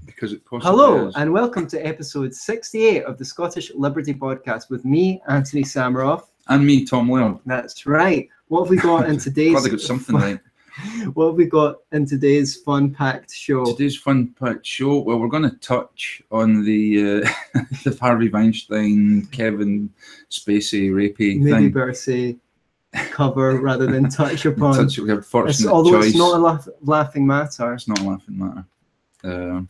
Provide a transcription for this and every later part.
because it possibly Hello, is. and welcome to episode 68 of the Scottish Liberty Podcast with me, Antony Sammeroff. And me, Tom Laird. That's right. What have we got in today's... Glad I got something right. What have we got in today's fun-packed show? Today's fun-packed show, well, we're going to touch on the the Harvey Weinstein, Kevin Spacey, Rapey Maybe thing. better say cover rather than touch upon. Touch, unfortunate although choice. it's not a laughing matter. It's not a laughing matter.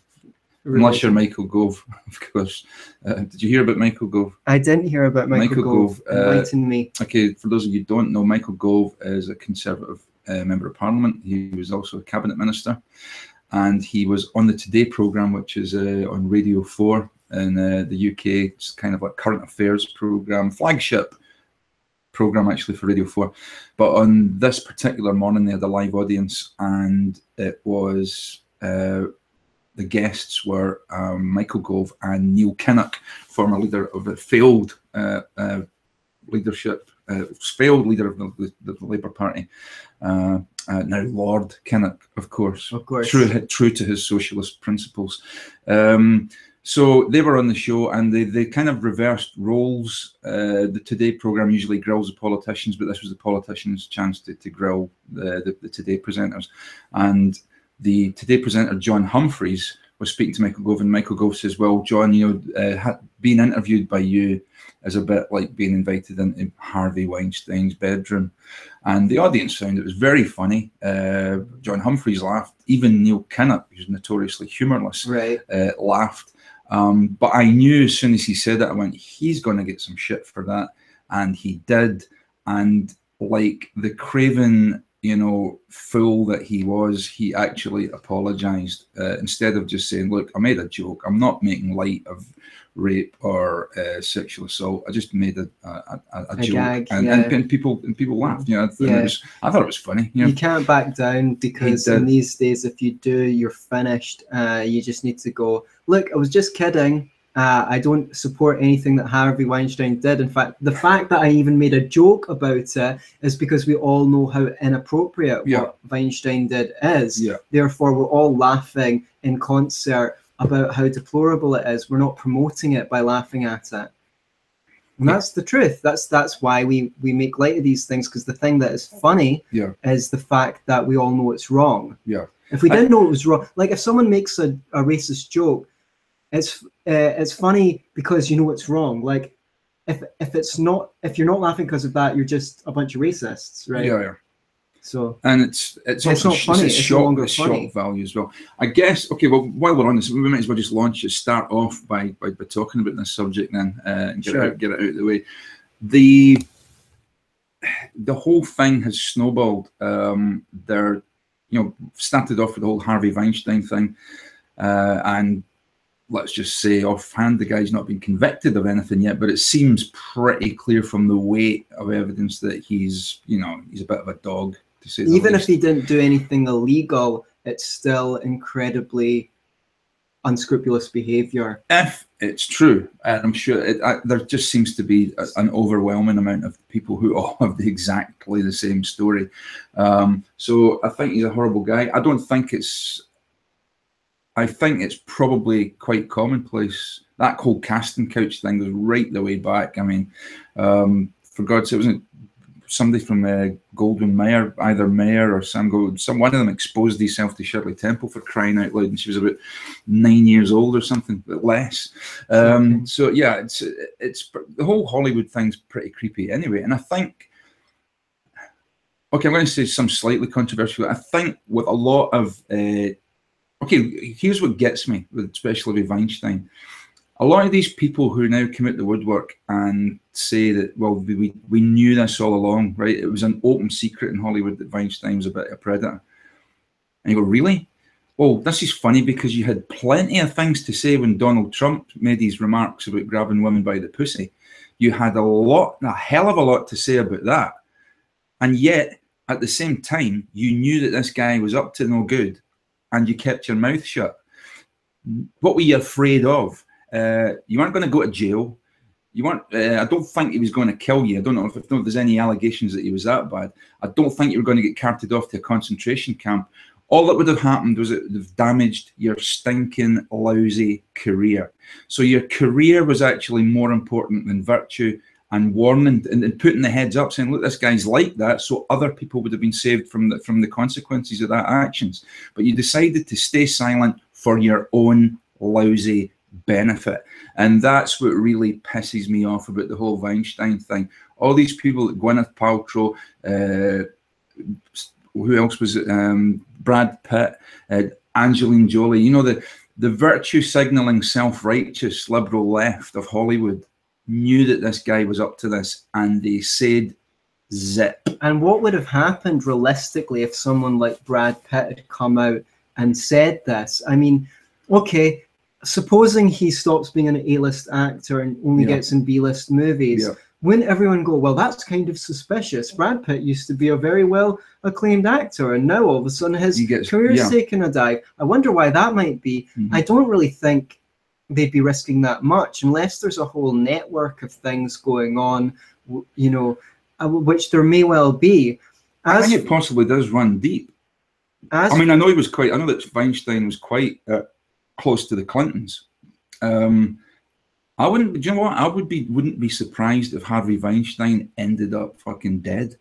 Unless you're Michael Gove, of course. Did you hear about Michael Gove? I didn't hear about Michael Gove. Enlighten me. Okay, for those of you who don't know, Michael Gove is a Conservative member of Parliament. He was also a cabinet minister, and he was on the Today programme, which is on Radio 4 in the UK. It's kind of like current affairs programme, flagship programme actually for Radio 4. But on this particular morning, they had a live audience, and it was the guests were Michael Gove and Neil Kinnock, former leader of the failed leadership. Failed leader of the Labour Party, now Lord Kinnock, of course, true to his socialist principles. So they were on the show, and they kind of reversed roles. The Today programme usually grills the politicians, but this was the politicians' chance to grill the Today presenters. And the Today presenter, John Humphreys, was speaking to Michael Gove, and Michael Gove says, well, John, being interviewed by you is a bit like being invited into Harvey Weinstein's bedroom. And the audience found it was very funny. John Humphreys laughed. Even Neil Kinnock, who's notoriously humorless, laughed. But I knew as soon as he said it, I went, he's going to get some shit for that. And he did. And like the craven, fool that he was, he actually apologized instead of just saying, look, I made a joke. I'm not making light of rape or sexual assault. I just made a joke, gag, and people laughed. I thought it was funny. You can't back down, because in these days, if you do, you're finished. You just need to go, look, I was just kidding. I don't support anything that Harvey Weinstein did. In fact, the fact that I even made a joke about it is because we all know how inappropriate what Weinstein did is. Therefore, we're all laughing in concert about how deplorable it is. We're not promoting it by laughing at it. And that's the truth. That's why we make light of these things, because the thing that is funny is the fact that we all know it's wrong. If we didn't know it was wrong, like if someone makes a racist joke, it's funny because you know it's wrong. Like if you're not laughing because of that, you're just a bunch of racists, right? So, and it's also not funny. It's shock value as well, I guess. Okay, well, while we're on this, we might as well just start off by talking about this subject then, and get it out of the way. The whole thing has snowballed. They're started off with the whole Harvey Weinstein thing, and let's just say offhand, the guy's not been convicted of anything yet, but it seems pretty clear from the weight of evidence that he's a bit of a dog, to say the least. Even if he didn't do anything illegal, it's still incredibly unscrupulous behavior. If it's true, and I'm sure there just seems to be an overwhelming amount of people who all have exactly the same story. So I think he's a horrible guy. I think it's probably quite commonplace. That whole casting couch thing goes right the way back. I mean, for God's sake, wasn't it somebody from Goldwyn Mayer, either Mayer or Sam Goldwyn, one of them exposed himself to Shirley Temple, for crying out loud, and she was about 9 years old or something, but less. So yeah, it's the whole Hollywood thing's pretty creepy anyway. And I think, okay, I'm going to say some slightly controversial. I think with a lot of okay, here's what gets me, especially with Weinstein. A lot of these people who now come out the woodwork and say that, well, we knew this all along, right? It was an open secret in Hollywood that Weinstein was a bit of a predator. And you go, really? Well, this is funny because you had plenty of things to say when Donald Trump made his remarks about grabbing women by the pussy. You had a hell of a lot to say about that. And yet, at the same time, you knew that this guy was up to no good, and you kept your mouth shut. What were you afraid of? You weren't going to go to jail. You weren't. I don't think he was going to kill you. I don't know if there's any allegations that he was that bad. I don't think you were going to get carted off to a concentration camp, all that would have happened was it would have damaged your stinking, lousy career. So your career was actually more important than virtue and warning and putting the heads up, saying, look, this guy's like that, so other people would have been saved from the consequences of that actions. But you decided to stay silent for your own lousy benefit. And that's what really pisses me off about the whole Weinstein thing. All these people, Gwyneth Paltrow, who else was it? Brad Pitt, Angelina Jolie, you know, the virtue signaling, self-righteous liberal left of Hollywood knew that this guy was up to this, and they said zip. And what would have happened realistically if someone like Brad Pitt had come out and said this? I mean, okay, supposing he stops being an A-list actor and only gets in B-list movies, wouldn't everyone go, well, that's kind of suspicious? Brad Pitt used to be a very well acclaimed actor, and now all of a sudden his career's taken a dive. I wonder why that might be. I don't really think they'd be risking that much unless there's a whole network of things going on, you know, which there may well be. I think it possibly does run deep. I mean, I know that Weinstein was quite close to the Clintons. I wouldn't. Do you know what? I wouldn't be surprised if Harvey Weinstein ended up fucking dead.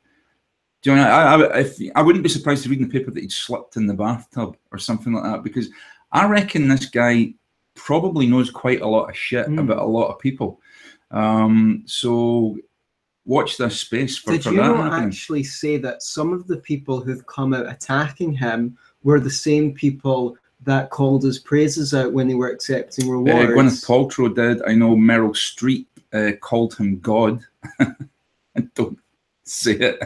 Do you know? I wouldn't be surprised to read in the paper that he'd slipped in the bathtub or something like that, because I reckon this guy probably knows quite a lot of shit about a lot of people. So watch this space for that. Did you actually say that some of the people who've come out attacking him were the same people that called his praises out when they were accepting rewards? Gwyneth Paltrow did. I know Meryl Streep called him God. Don't say it.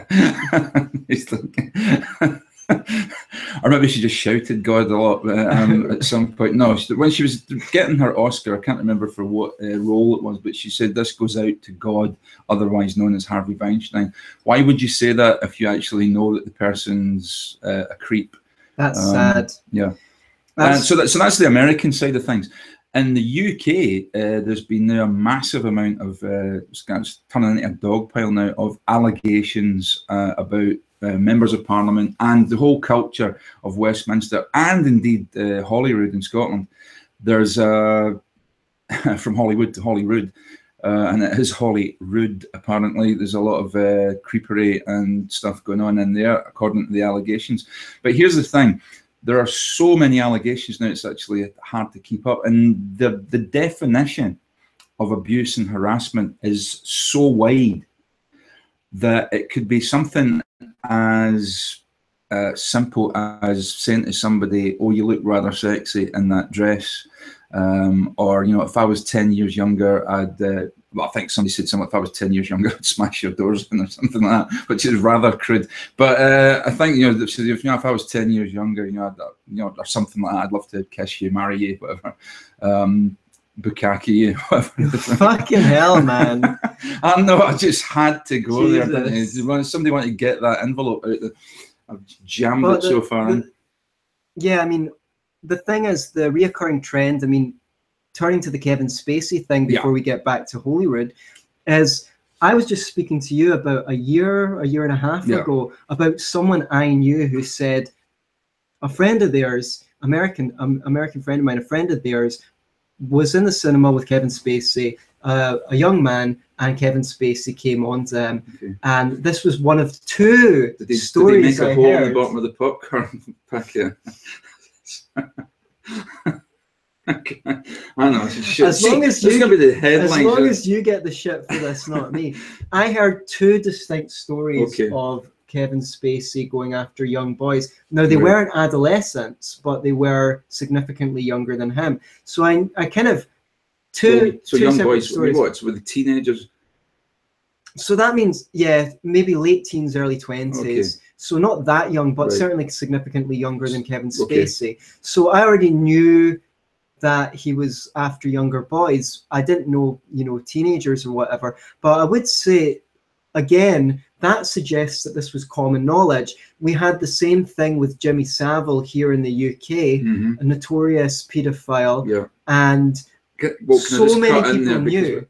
Or maybe she just shouted God a lot at some point. No, when she was getting her Oscar, I can't remember for what role it was, but she said, this goes out to God, otherwise known as Harvey Weinstein. Why would you say that if you actually know that the person's a creep? That's sad. Yeah. So that's the American side of things. In the UK, there's been now a massive amount of, it's turning into a dog pile now, of allegations about members of Parliament and the whole culture of Westminster, and indeed Holyrood in Scotland. There's from Hollywood to Holyrood, and it is Holyrood apparently. There's a lot of creepery and stuff going on in there, according to the allegations. But here's the thing. There are so many allegations now, it's actually hard to keep up. And the definition of abuse and harassment is so wide that it could be something as simple as saying to somebody, oh, you look rather sexy in that dress. Or, you know, if I was 10 years younger, well, I think somebody said something, if I was 10 years younger, I'd smash your doors in or something like that, which is rather crude. But I think, you know, if I was 10 years younger, you know, or something like that, I'd love to kiss you, marry you, whatever. Bukkake you, whatever. Fucking hell, man. I know, I just had to go there, didn't I? Somebody wanted to get that envelope out. I've jammed it so far in. Yeah, I mean, the thing is, the reoccurring trend, I mean, turning to the Kevin Spacey thing before we get back to Holyrood, is I was just speaking to you about a year and a half ago about someone I knew who said a friend of theirs, American friend of mine, a friend of theirs, was in the cinema with Kevin Spacey, a young man, and Kevin Spacey came on to him. And this was one of two stories Did he make a hole in the bottom of the popcorn packet? Okay. I know. As long as you get the shit for this, not me. I heard two distinct stories of Kevin Spacey going after young boys. Now, they weren't adolescents, but they were significantly younger than him. So I kind of two young boys. Stories. What? With the teenagers. So that means, yeah, maybe late teens, early 20s. Okay. So not that young, but certainly significantly younger than Kevin Spacey. So I already knew that he was after younger boys. I didn't know, you know, teenagers or whatever. But I would say, again, that suggests that this was common knowledge. We had the same thing with Jimmy Savile here in the UK, a notorious paedophile, and so many people knew.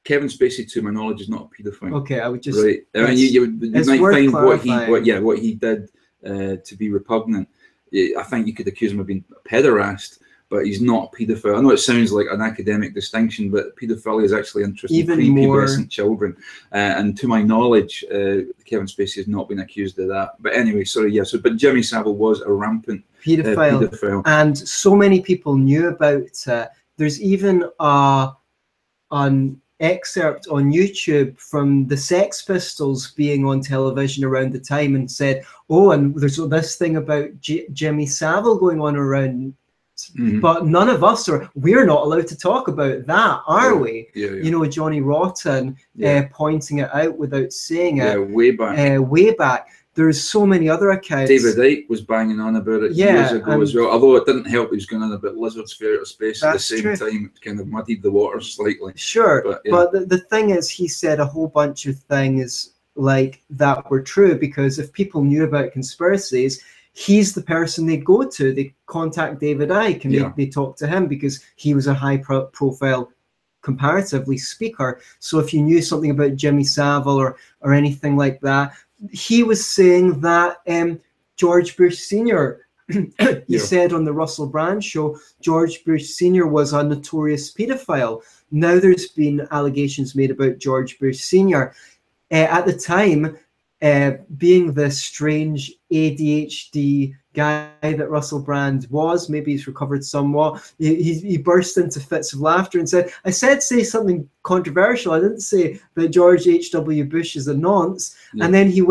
Kevin Spacey, to my knowledge, is not a paedophile. Okay, I would just I mean, you might find what he did to be repugnant. I think you could accuse him of being a pederast, but he's not a paedophile. I know it sounds like an academic distinction, but paedophilia is actually interesting. Even prepubescent children, and to my knowledge, Kevin Spacey has not been accused of that. But anyway, sorry, yeah. So, but Jimmy Savile was a rampant paedophile, and so many people knew about it. There's even an excerpt on YouTube from the Sex Pistols being on television around the time and said, "Oh, and there's this thing about Jimmy Savile going on around." But none of us we're not allowed to talk about that, are we? You know, Johnny Rotten pointing it out without saying it. Way back. There's so many other accounts. David Icke was banging on about it years ago as well. Although it didn't help, he was going on about lizards for outer space at the same time. It kind of muddied the waters slightly. Sure, but the thing is, he said a whole bunch of things like that were true, because if people knew about conspiracies, he's the person they go to. They contact David Icke and they talk to him because he was a high profile, comparatively speaker. So if you knew something about Jimmy Savile or anything like that, he was saying that George Bush Sr., he said on the Russell Brand show, George Bush Sr. was a notorious pedophile. Now there's been allegations made about George Bush Sr. At the time, being the strange ADHD guy that Russell Brand was, maybe he's recovered somewhat, he burst into fits of laughter and said, I said say something controversial, I didn't say that George H.W. Bush is a nonce. And then he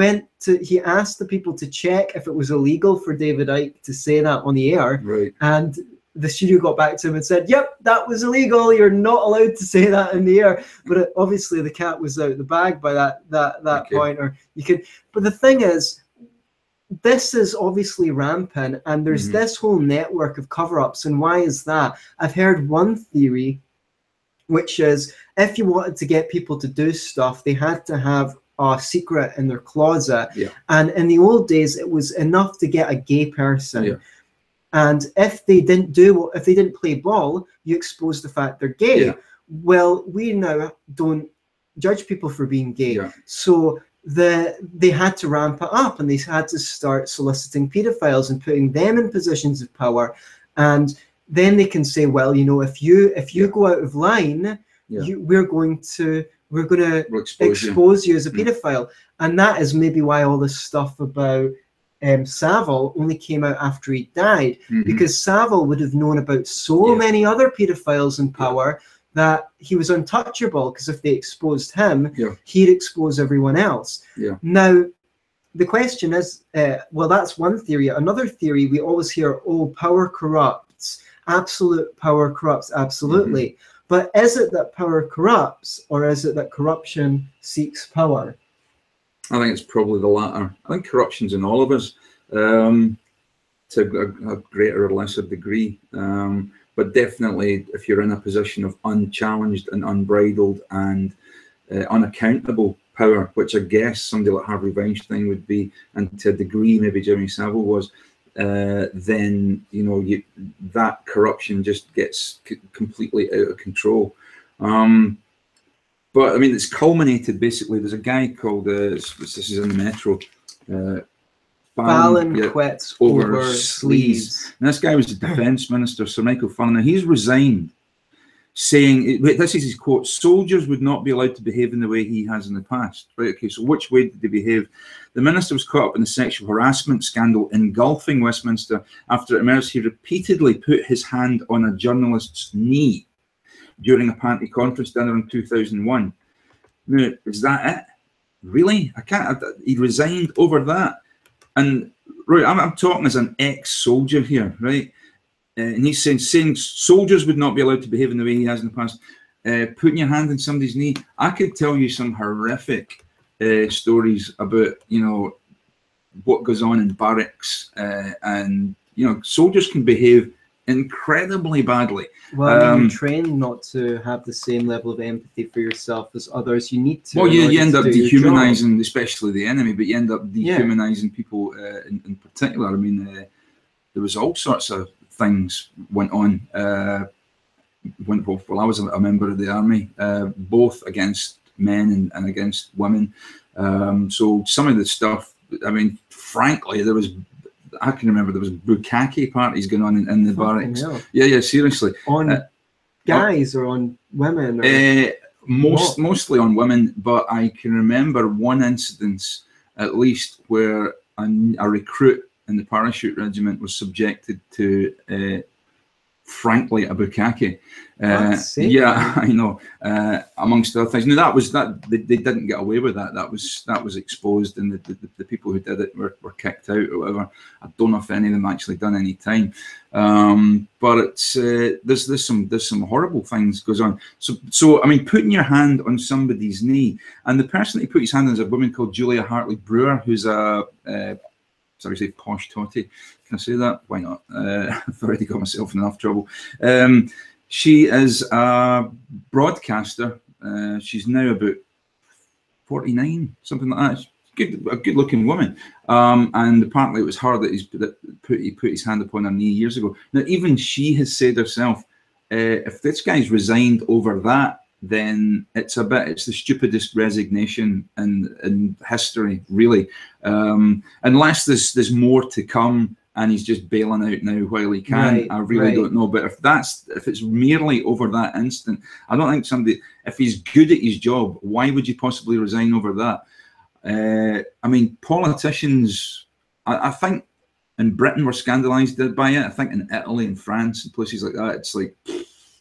asked the people to check if it was illegal for David Icke to say that on the air, and the studio got back to him and said, yep, that was illegal, you're not allowed to say that in the air. But obviously the cat was out of the bag by that point, or you could. But the thing is, this is obviously rampant, and there's this whole network of cover-ups. And why is that? I've heard one theory, which is if you wanted to get people to do stuff, they had to have a secret in their closet. And in the old days, it was enough to get a gay person. And if they didn't play ball, you expose the fact they're gay. Well, we now don't judge people for being gay. So they had to ramp it up, and they had to start soliciting pedophiles and putting them in positions of power. And then they can say, well, you know, if you go out of line, we're going to expose you as a pedophile. And that is maybe why all this stuff about Savile only came out after he died, because Savile would have known about so many other pedophiles in power that he was untouchable, because if they exposed him, he'd expose everyone else. Now, the question is, well, that's one theory. Another theory, we always hear, oh, power corrupts. Absolute power corrupts, absolutely. But is it that power corrupts, or is it that corruption seeks power? I think it's probably the latter. I think corruption's in all of us, to a greater or lesser degree. But definitely, if you're in a position of unchallenged and unbridled and unaccountable power, which I guess somebody like Harvey Weinstein would be, and to a degree maybe Jimmy Savile was, then you know that corruption just gets completely out of control. But I mean, it's culminated basically. There's a guy called this is in the Metro. Fallon quits over sleaze. And this guy was the defence minister, Sir Michael Fallon. Now he's resigned, saying, this is his quote: "Soldiers would not be allowed to behave in the way he has in the past." Right? Okay. So which way did they behave? The minister was caught up in the sexual harassment scandal engulfing Westminster after it emerged he repeatedly put his hand on a journalist's knee during a party conference dinner in 2001. Now, is that it? Really? I can't. He resigned over that. And right, I'm talking as an ex-soldier here, right? And he's saying soldiers would not be allowed to behave in the way he has in the past. Putting your hand on somebody's knee. I could tell you some horrific stories about, you know, what goes on in barracks, and you know, soldiers can behave incredibly badly. Well, I mean, you're trained not to have the same level of empathy for yourself as others. You need to. Well, you end up dehumanizing, especially the enemy, but you end up dehumanizing people in particular. I mean, there was all sorts of things went on. While I was a member of the army, both against men and against women. So some of the stuff I mean, frankly, I can remember there was bukkake parties going on in the barracks. Hell. Yeah, seriously. On guys or on women? Or mostly on women, but I can remember one incident, at least, where a recruit in the parachute regiment was subjected to, frankly, a bukkake. Yeah, I know. Amongst other things. Now they didn't get away with that. That was exposed, and the people who did it were kicked out or whatever. I don't know if any of them actually done any time. But it's there's some horrible things goes on. So I mean, putting your hand on somebody's knee, and the person that put his hand on is a woman called Julia Hartley Brewer, who's sorry, say posh totty. Can I say that? Why not? I've already got myself in enough trouble. She is a broadcaster. She's now about 49, something like that. A good-looking woman. And apparently it was her that he put his hand upon her knee years ago. Now, even she has said herself, if this guy's resigned over that, then it's the stupidest resignation in history, really. Unless there's more to come and he's just bailing out now while he can. Right, I really don't know. But if it's merely over that instant, I don't think if he's good at his job, why would you possibly resign over that? I mean, politicians, I think in Britain we're scandalised by it. I think in Italy and France and places like that, it's like,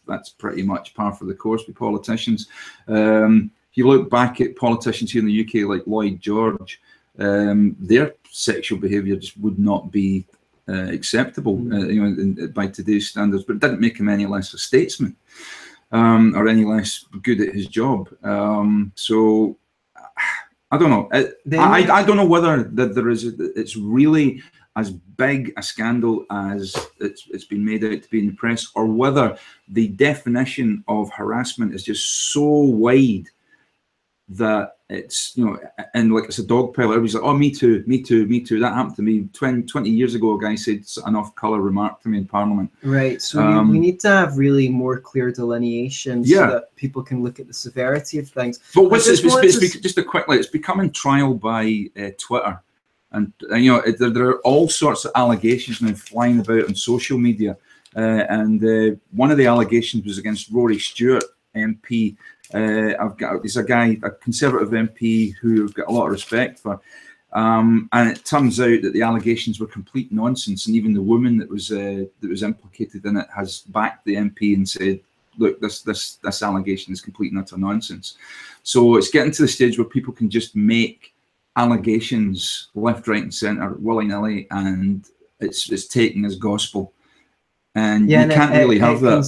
that's pretty much par for the course with politicians. If you look back at politicians here in the UK, like Lloyd George, their sexual behaviour just would not be acceptable, by today's standards. But it didn't make him any less a statesman or any less good at his job. So I don't know. I don't know whether it's really as big a scandal as it's been made out to be in the press, or whether the definition of harassment is just so wide that it's, and like it's a dog pile. Everybody's like, oh, me too. That happened to me 20 years ago. A guy said an off-colour remark to me in Parliament. Right, so we need to have really more clear delineation so that people can look at the severity of things. But just a quick, it's becoming trial by Twitter. And there are all sorts of allegations now flying about on social media, and one of the allegations was against Rory Stewart, MP. He's a Conservative MP who I've got a lot of respect for, and it turns out that the allegations were complete nonsense, and even the woman that was implicated in it has backed the MP and said, look, this allegation is complete and utter nonsense. So it's getting to the stage where people can just make allegations left, right, and centre willy-nilly, and it's taken as gospel, and you can't really have that.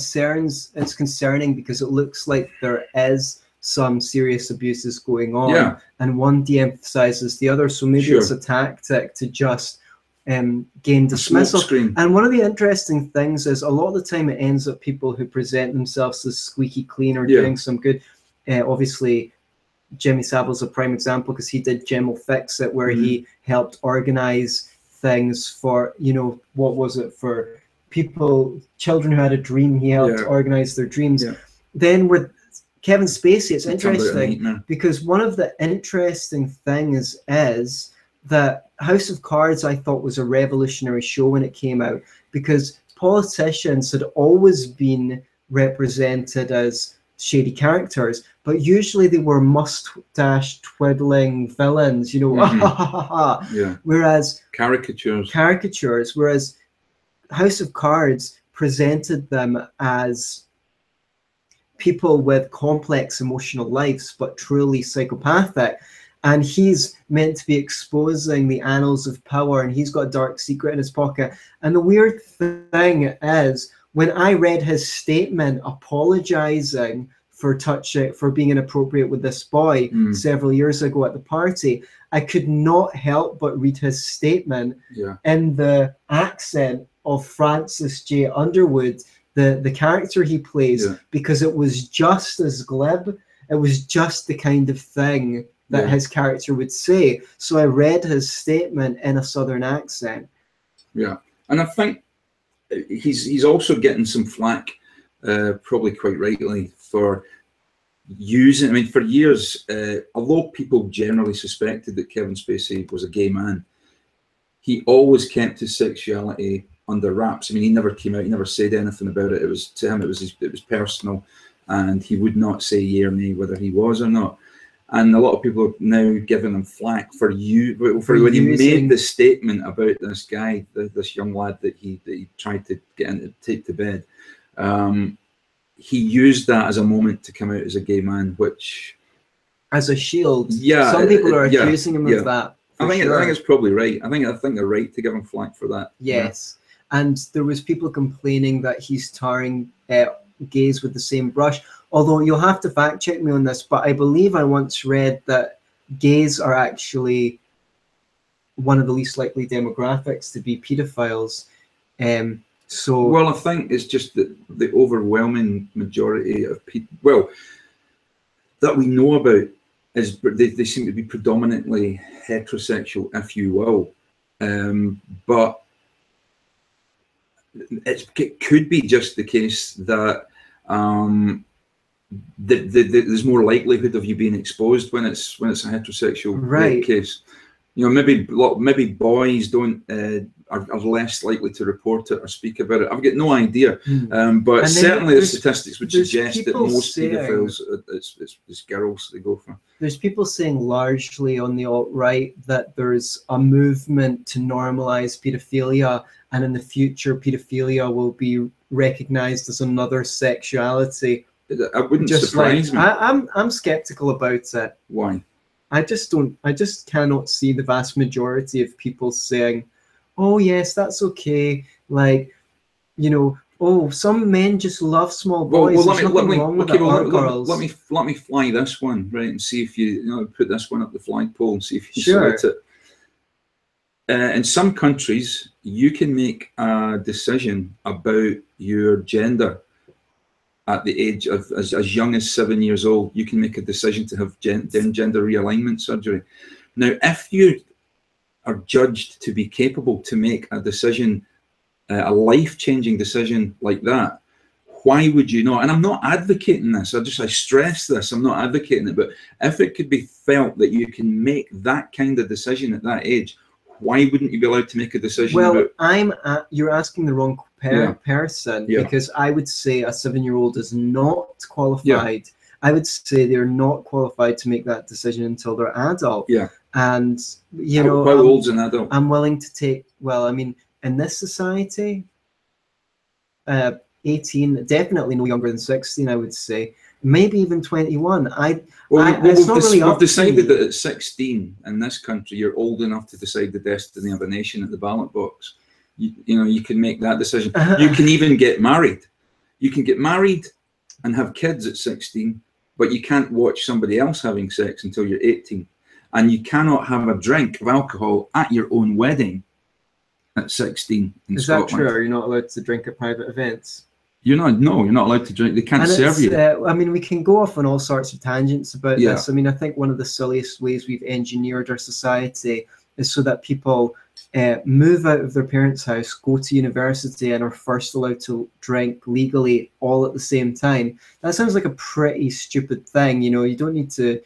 It's concerning because it looks like there is some serious abuses going on, and one de-emphasizes the other. So maybe it's a tactic to just gain dismissal. And one of the interesting things is a lot of the time it ends up people who present themselves as squeaky clean or doing some good. Obviously, Jimmy Savile's a prime example because he did Jim Will Fix It, where he helped organize things for, what was it, for children who had a dream. He helped organize their dreams. Then with Kevin Spacey, it's interesting because one of the interesting things is that House of Cards, I thought, was a revolutionary show when it came out, because politicians had always been represented as shady characters, but usually they were mustache twiddling villains, whereas caricatures, whereas House of Cards presented them as people with complex emotional lives but truly psychopathic, and he's meant to be exposing the annals of power, and he's got a dark secret in his pocket. And the weird thing is, when I read his statement apologizing for being inappropriate with this boy several years ago at the party, I could not help but read his statement in the accent of Francis J. Underwood, the character he plays, because it was just as glib. It was just the kind of thing that his character would say. So I read his statement in a Southern accent. Yeah, and I think he's also getting some flack, probably quite rightly, for using, I mean, for years, although people generally suspected that Kevin Spacey was a gay man, he always kept his sexuality under wraps. I mean, he never came out, he never said anything about it. It was, to him, it was personal, and he would not say yea or nay whether he was or not. And a lot of people are now giving him flack for when he made the statement about this guy, this young lad that he tried to take to bed. He used that as a moment to come out as a gay man, which, as a shield. Yeah, some people are accusing him of that. I think it's probably right. I think they're right to give him flack for that. Yes, and there was people complaining that he's tarring gays with the same brush. Although you'll have to fact check me on this, but I believe I once read that gays are actually one of the least likely demographics to be pedophiles. So, well, I think it's just that the overwhelming majority of people, that we know about, is they seem to be predominantly heterosexual, if you will. But it could be just the case that there's more likelihood of you being exposed when it's a heterosexual rape case. You know, maybe boys are less likely to report it or speak about it. I've got no idea, but certainly the statistics would suggest that most paedophiles, it's girls they go for. There's people saying largely on the alt-right that there's a movement to normalize pedophilia, and in the future pedophilia will be recognized as another sexuality. It wouldn't surprise me. I'm skeptical about it. Why? I just cannot see the vast majority of people saying, oh yes, that's okay. Like, you know, oh, some men just love small boys. Let me fly this one, right, and see if you put this one up the flagpole and see if you select it. In some countries, you can make a decision about your gender at the age of as young as 7 years old. You can make a decision to have gender realignment surgery. Now, if you are judged to be capable to make a decision, a life-changing decision like that, why would you not? And I'm not advocating this. I stress this. I'm not advocating it. But if it could be felt that you can make that kind of decision at that age, why wouldn't you be allowed to make a decision? Well, you're asking the wrong person, because I would say a 7-year-old is not qualified. I would say they're not qualified to make that decision until they're adult. And how old's an adult? I'm willing to take. Well, I mean, in this society, 18, definitely no younger than 16. I would say maybe even 21. We've decided that at 16 in this country, you're old enough to decide the destiny of a nation at the ballot box. You can make that decision. You can even get married. You can get married and have kids at 16, but you can't watch somebody else having sex until you're 18. And you cannot have a drink of alcohol at your own wedding at 16 in Scotland. Is that true? Are you not allowed to drink at private events? You're not allowed to drink. They can't serve you. I mean, we can go off on all sorts of tangents about this. I mean, I think one of the silliest ways we've engineered our society is so that people move out of their parents' house, go to university, and are first allowed to drink legally all at the same time. That sounds like a pretty stupid thing. You don't need to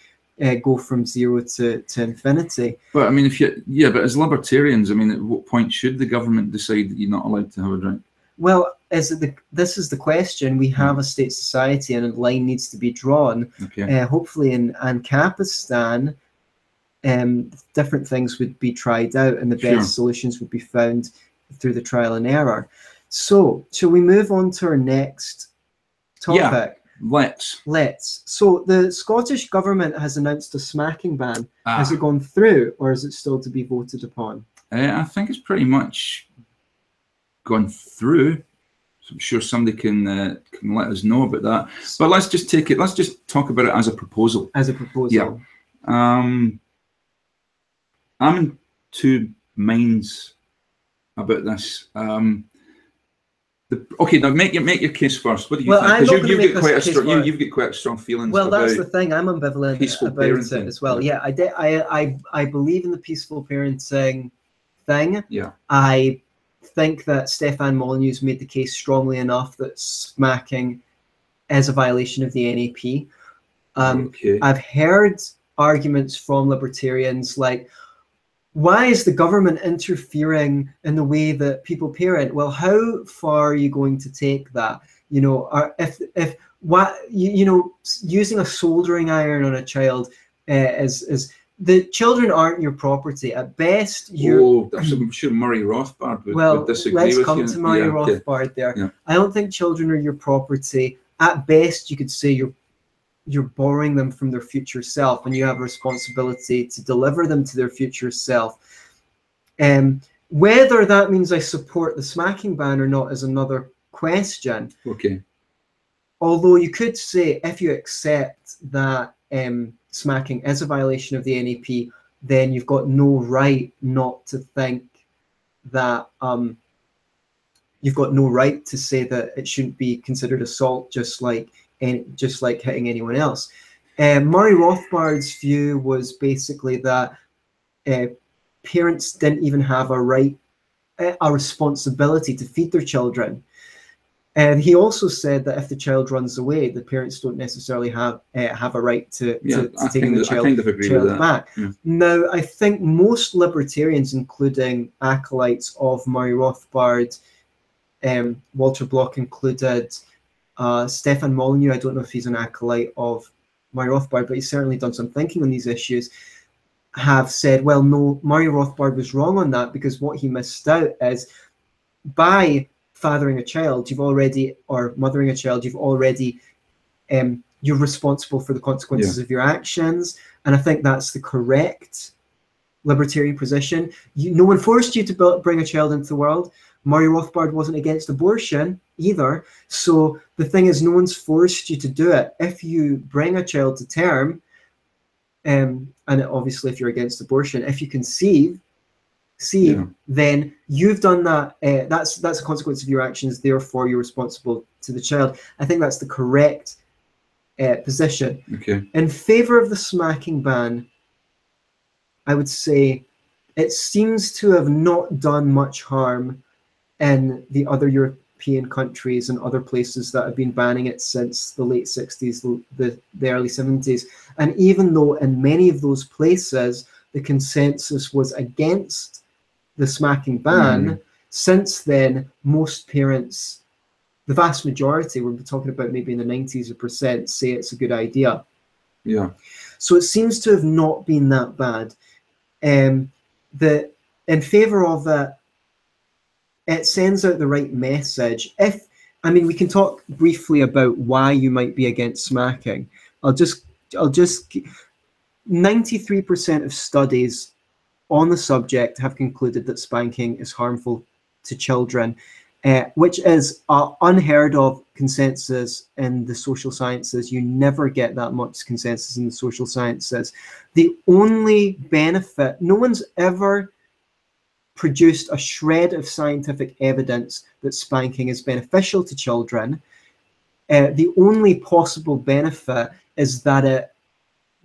go from 0 to infinity. But I mean, but as libertarians, I mean, at what point should the government decide that you're not allowed to have a drink? Well, this is the question. We have a state society, and a line needs to be drawn. Hopefully, in Ancapistan, different things would be tried out, and the best solutions would be found through the trial and error. So, shall we move on to our next topic? Let's. So, the Scottish government has announced a smacking ban. Has it gone through, or is it still to be voted upon? I think it's pretty much gone through. So I'm sure somebody can let us know about that. But let's just talk about it as a proposal. Yeah. I'm in two minds about this. Okay, now make your case first. What do you think? Because you've got quite strong feelings. Well, that's the thing. I'm ambivalent about it as well. Yeah, I believe in the peaceful parenting thing. Yeah. I think that Stefan Molyneux's made the case strongly enough that smacking is a violation of the NAP. I've heard arguments from libertarians like, why is the government interfering in the way that people parent? Well, how far are you going to take that? You know, if what you know, using a soldering iron on a child is the children aren't your property. At best, you're. I'm sure Murray Rothbard would disagree with you. Let's come to Murray Rothbard there. Yeah. I don't think children are your property. At best, you could say you're borrowing them from their future self, and you have a responsibility to deliver them to their future self. Whether that means I support the smacking ban or not is another question. Okay. Although you could say, if you accept that smacking is a violation of the NEP, then you've got no right not to think that you've got no right to say that it shouldn't be considered assault, just like hitting anyone else. Murray Rothbard's view was basically that parents didn't even have a responsibility to feed their children. And he also said that if the child runs away, the parents don't necessarily have a right to take the child back. Yeah. Now, I think most libertarians, including acolytes of Murray Rothbard, Walter Block included, Stefan Molyneux, I don't know if he's an acolyte of Murray Rothbard, but he's certainly done some thinking on these issues, have said, well, no, Murray Rothbard was wrong on that, because what he missed out is by fathering a child, or mothering a child, you're responsible for the consequences of your actions. And I think that's the correct libertarian position. No one forced you to bring a child into the world. Murray Rothbard wasn't against abortion either. So the thing is, no one's forced you to do it. If you bring a child to term, and obviously if you're against abortion, if you conceive, then you've done that. That's a consequence of your actions. Therefore, you're responsible to the child. I think that's the correct position. Okay. In favor of the smacking ban, I would say it seems to have not done much harm in the other European countries and other places that have been banning it since the late 60s, the early 70s. And even though in many of those places the consensus was against the smacking ban, since then most parents, the vast majority, we're talking about maybe in the 90s%, say it's a good idea. Yeah. So it seems to have not been that bad. In favor of that, it sends out the right message. We can talk briefly about why you might be against smacking. I'll just 93% of studies on the subject have concluded that spanking is harmful to children, which is an unheard of consensus in the social sciences. You never get that much consensus in the social sciences. The only benefit, no one's ever produced a shred of scientific evidence that spanking is beneficial to children. The only possible benefit is that it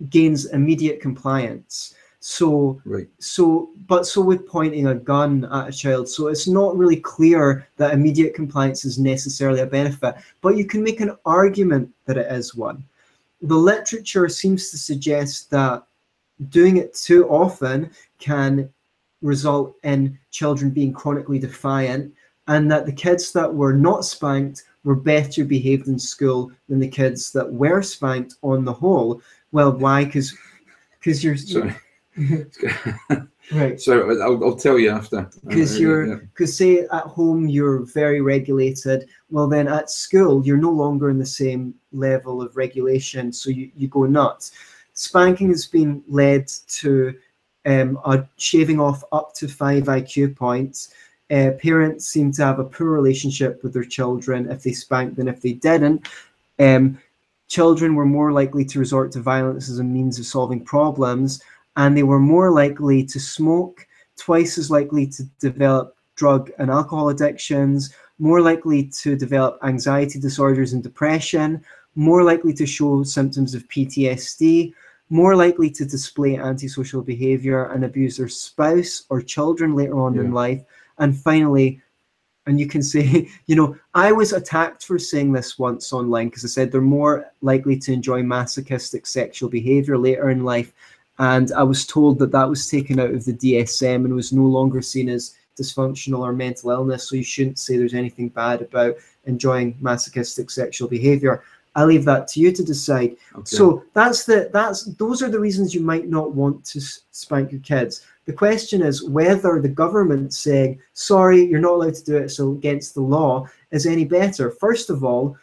gains immediate compliance. So with pointing a gun at a child, so it's not really clear that immediate compliance is necessarily a benefit, but you can make an argument that it is one. The literature seems to suggest that doing it too often can result in children being chronically defiant, and that the kids that were not spanked were better behaved in school than the kids that were spanked on the whole. Well, why? Because you're... Sorry. Right. So I'll tell you after. Because say at home you're very regulated, well then at school you're no longer in the same level of regulation, so you go nuts. Spanking has been led to shaving off up to 5 IQ points. Parents seem to have a poor relationship with their children if they spanked than if they didn't. Children were more likely to resort to violence as a means of solving problems, and they were more likely to smoke, twice as likely to develop drug and alcohol addictions, more likely to develop anxiety disorders and depression, more likely to show symptoms of PTSD, more likely to display antisocial behavior and abuse their spouse or children later on in life, and finally, And you can say, you know, I was attacked for saying this once online because I said they're more likely to enjoy masochistic sexual behavior later in life. And I was told that that was taken out of the DSM and was no longer seen as dysfunctional or mental illness. So you shouldn't say there's anything bad about enjoying masochistic sexual behavior. I leave that to you to decide. Okay. So those are the reasons you might not want to spank your kids. The question is whether the government saying, sorry, you're not allowed to do it, so against the law, is any better. First of all,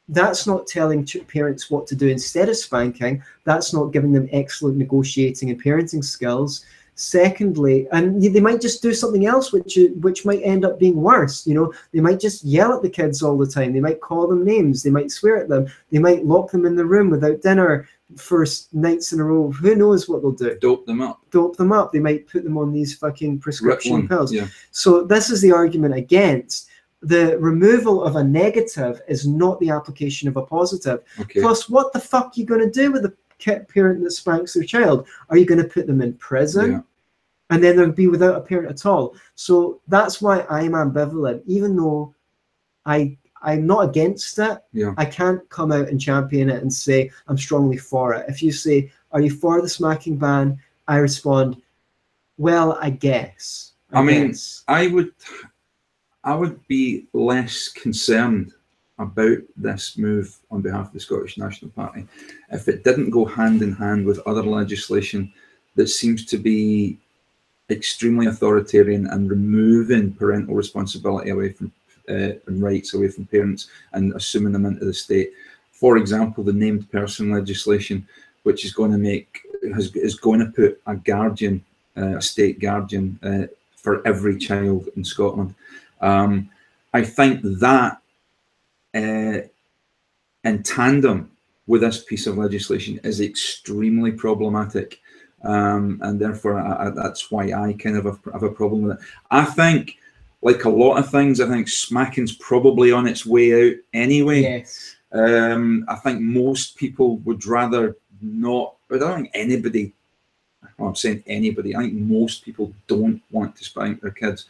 that's not telling parents what to do instead of spanking. That's not giving them excellent negotiating and parenting skills. Secondly, and they might just do something else which might end up being worse. You know, they might just yell at the kids all the time. They might call them names. They might swear at them. They might lock them in the room without dinner for nights in a row. Who knows what they'll do? Dope them up. Dope them up. They might put them on these fucking prescription pills. Yeah. So this is the argument against. The removal of a negative is not the application of a positive. Okay. Plus, what the fuck are you going to do with a parent that spanks their child? Are you going to put them in prison? Yeah. And then they'll be without a parent at all. So that's why I'm ambivalent. Even though I'm not against it, yeah. I can't come out and champion it and say I'm strongly for it. If you say, are you for the smacking ban? I respond, well, I guess. I mean, I would be less concerned about this move on behalf of the Scottish National Party if it didn't go hand in hand with other legislation that seems to be extremely authoritarian and removing parental responsibility away from and rights away from parents and assuming them into the state. For example, the named person legislation, which is going to is going to put a guardian, a state guardian, for every child in Scotland. I think that in tandem with this piece of legislation is extremely problematic, and therefore that's why I kind of have a problem with it. I think, like a lot of things, I think smacking's probably on its way out anyway. Yes. I think most people would rather not, but I don't think anybody, well, I'm saying anybody, I think most people don't want to spank their kids.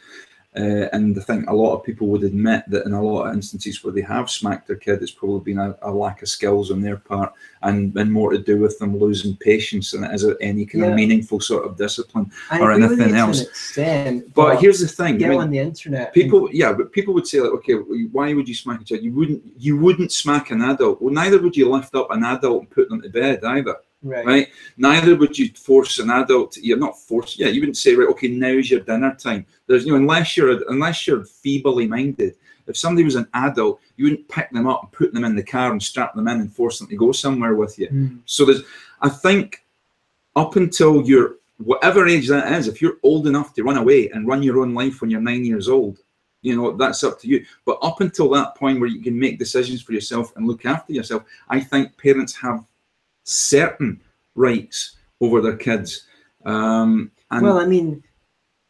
And I think a lot of people would admit that in a lot of instances where they have smacked their kid, it's probably been a lack of skills on their part and more to do with them losing patience than it is any kind of meaningful sort of discipline or anything else. To an extent, but here's the thing: get on the internet. People, but people would say, like, okay, why would you smack a child? You wouldn't smack an adult. Well, neither would you lift up an adult and put them to bed either. Right. Neither would you force an adult. You're not forced. Yeah, you wouldn't say, right, okay, now's your dinner time. There's, unless you're feebly minded. If somebody was an adult, you wouldn't pick them up and put them in the car and strap them in and force them to go somewhere with you. So I think up until you're whatever age that is, if you're old enough to run away and run your own life when you're 9 years old, that's up to you. But up until that point where you can make decisions for yourself and look after yourself, I think parents have certain rights over their kids. Well, I mean,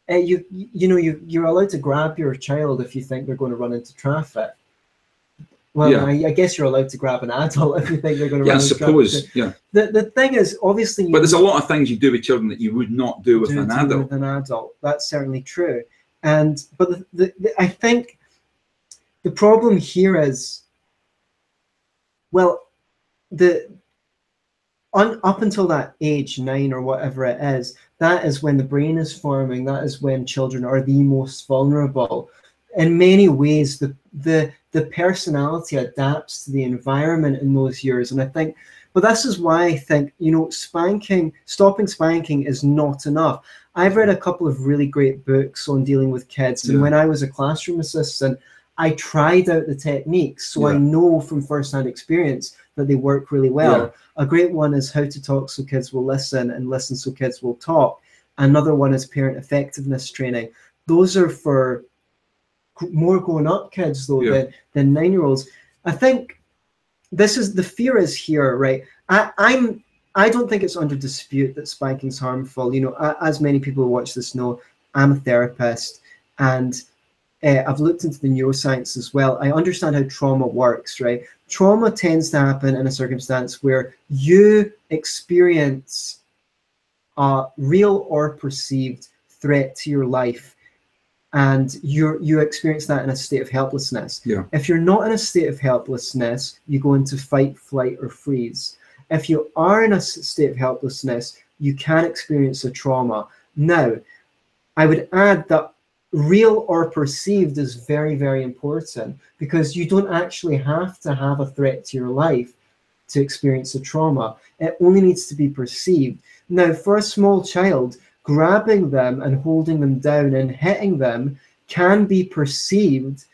you're allowed to grab your child if you think they're going to run into traffic. Well, yeah. I guess you're allowed to grab an adult if you think they're going to run into traffic. I suppose. Yeah. The thing is, obviously, but there's a lot of things you do with children that you would not do with an adult. With an adult, that's certainly true. But I think the problem here is, well, up until that age, 9 or whatever it is, that is when the brain is forming. That is when children are the most vulnerable. In many ways, the personality adapts to the environment in those years. And I think, but this is why I think, stopping spanking is not enough. I've read a couple of really great books on dealing with kids. And when I was a classroom assistant, I tried out the techniques. So I know from firsthand experience that they work really well. Yeah. A great one is How to Talk So Kids Will Listen and Listen So Kids Will Talk. Another one is Parent Effectiveness Training. Those are for more grown-up kids, though, than 9-year-olds. I think this is the fear is here, right? I don't think it's under dispute that spanking is harmful. As many people who watch this know, I'm a therapist, and I've looked into the neuroscience as well. I understand how trauma works, right? Trauma tends to happen in a circumstance where you experience a real or perceived threat to your life. and you experience that in a state of helplessness. Yeah. If you're not in a state of helplessness, you go into fight, flight, or freeze. If you are in a state of helplessness, you can experience a trauma. Now, I would add that real or perceived is very, very important, because you don't actually have to have a threat to your life to experience a trauma. It only needs to be perceived. Now, for a small child, grabbing them and holding them down and hitting them can be perceived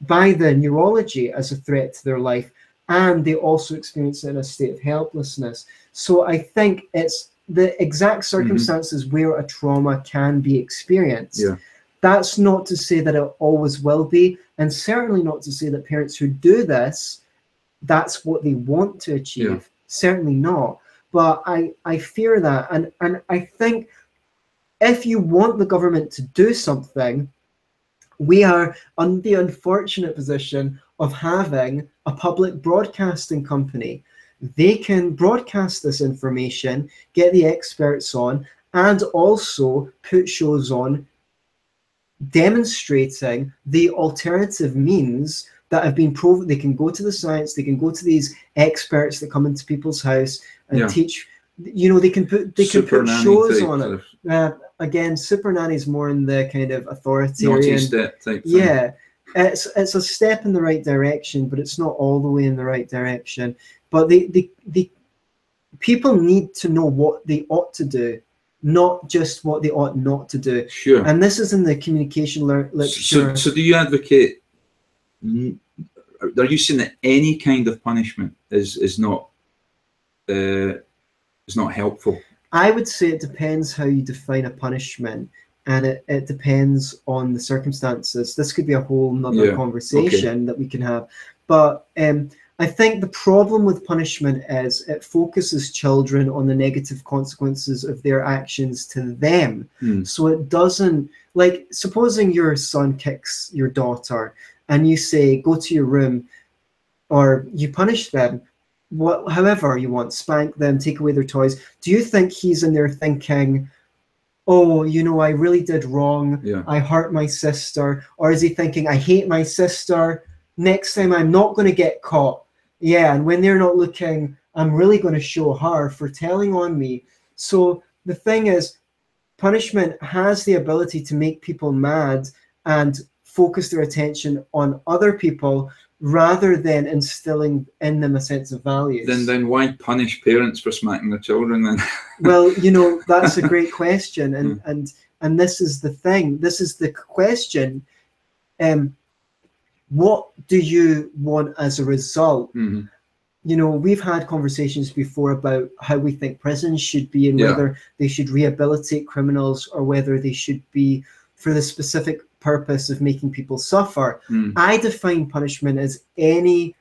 by the neurology as a threat to their life, and they also experience it in a state of helplessness. So I think it's the exact circumstances where a trauma can be experienced. Yeah. That's not to say that it always will be, and certainly not to say that parents who do this, that's what they want to achieve. Yeah. Certainly not. But I fear that, and I think if you want the government to do something, we are in the unfortunate position of having a public broadcasting company. They can broadcast this information, get the experts on, and also put shows on demonstrating the alternative means that have been proven. They can go to the science, they can go to these experts that come into people's house and teach. You know, they can put shows on it. Again, Super Nanny's more in the kind of authoritarian step type thing. Yeah, it's a step in the right direction, but it's not all the way in the right direction. But the people need to know what they ought to do, not just what they ought not to do. Sure. And this is in the communication literature. So do you advocate? Are you saying that any kind of punishment is not helpful? I would say it depends how you define a punishment, and it depends on the circumstances. This could be a whole nother conversation that we can have. But I think the problem with punishment is it focuses children on the negative consequences of their actions to them. So it doesn't, like, supposing your son kicks your daughter and you say, go to your room, or you punish them, however you want, spank them, take away their toys. Do you think he's in there thinking, oh, you know, I really did wrong. I hurt my sister. Or is he thinking, I hate my sister. Next time I'm not going to get caught. Yeah, and when they're not looking, I'm really going to show her for telling on me. So the thing is, punishment has the ability to make people mad and focus their attention on other people, rather than instilling in them a sense of values. Then why punish parents for smacking their children then? Well, you know, that's a great question, and this is the thing. This is the question. What do you want as a result? You know, we've had conversations before about how we think prisons should be, and whether they should rehabilitate criminals or whether they should be for the specific purpose of making people suffer. I define punishment as any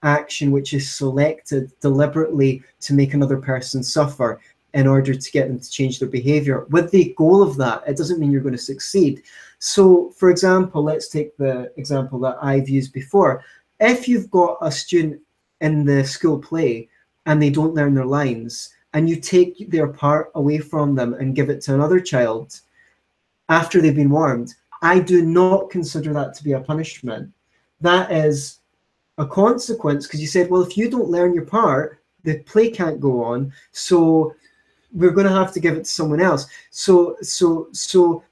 action which is selected deliberately to make another person suffer in order to get them to change their behavior. With the goal of that, it doesn't mean you're going to succeed. So, for example, let's take the example that I've used before. If you've got a student in the school play and they don't learn their lines, and you take their part away from them and give it to another child after they've been warned, I do not consider that to be a punishment. That is a consequence, because you said, well, if you don't learn your part, the play can't go on, so we're going to have to give it to someone else. So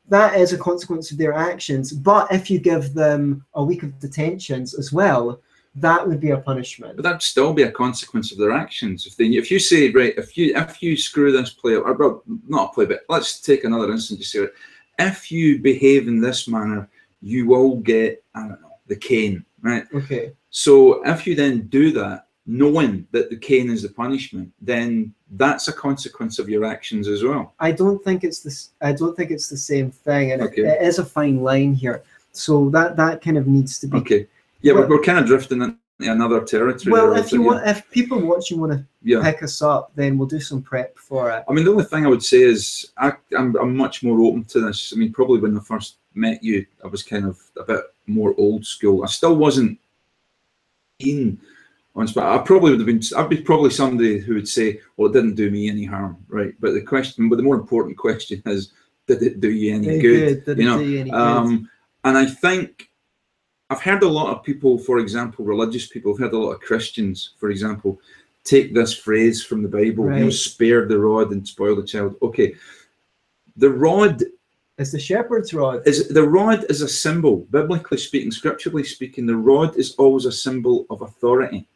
that is a consequence of their actions. But if you give them a week of detentions as well, that would be a punishment. But that'd still be a consequence of their actions. If you say, right, if you screw this play up, or, well, not a play, but let's take another instance. You say, if you behave in this manner, you will get, I don't know, the cane, right? Okay. So if you then do that, knowing that the cane is the punishment, then that's a consequence of your actions as well. I don't think it's this. I don't think it's the same thing, and it is a fine line here. So that kind of needs to be. Okay. Yeah, but we're kind of drifting into another territory. Well, if people watching want to pick us up, then we'll do some prep for it. I mean, the only thing I would say is I'm much more open to this. I mean, probably when I first met you, I was kind of a bit more old school. I still wasn't keen on, but I probably would have been. I'd be probably somebody who would say, "Well, it didn't do me any harm," right? But the more important question is, did it do you any good? Did it do you any good? And I think I've heard a lot of people, for example, religious people, I've heard a lot of Christians, for example, take this phrase from the Bible, Right. you know, spare the rod and spoil the child. Okay, the rod is the shepherd's rod. The rod is a symbol, biblically speaking, scripturally speaking. The rod is always a symbol of authority.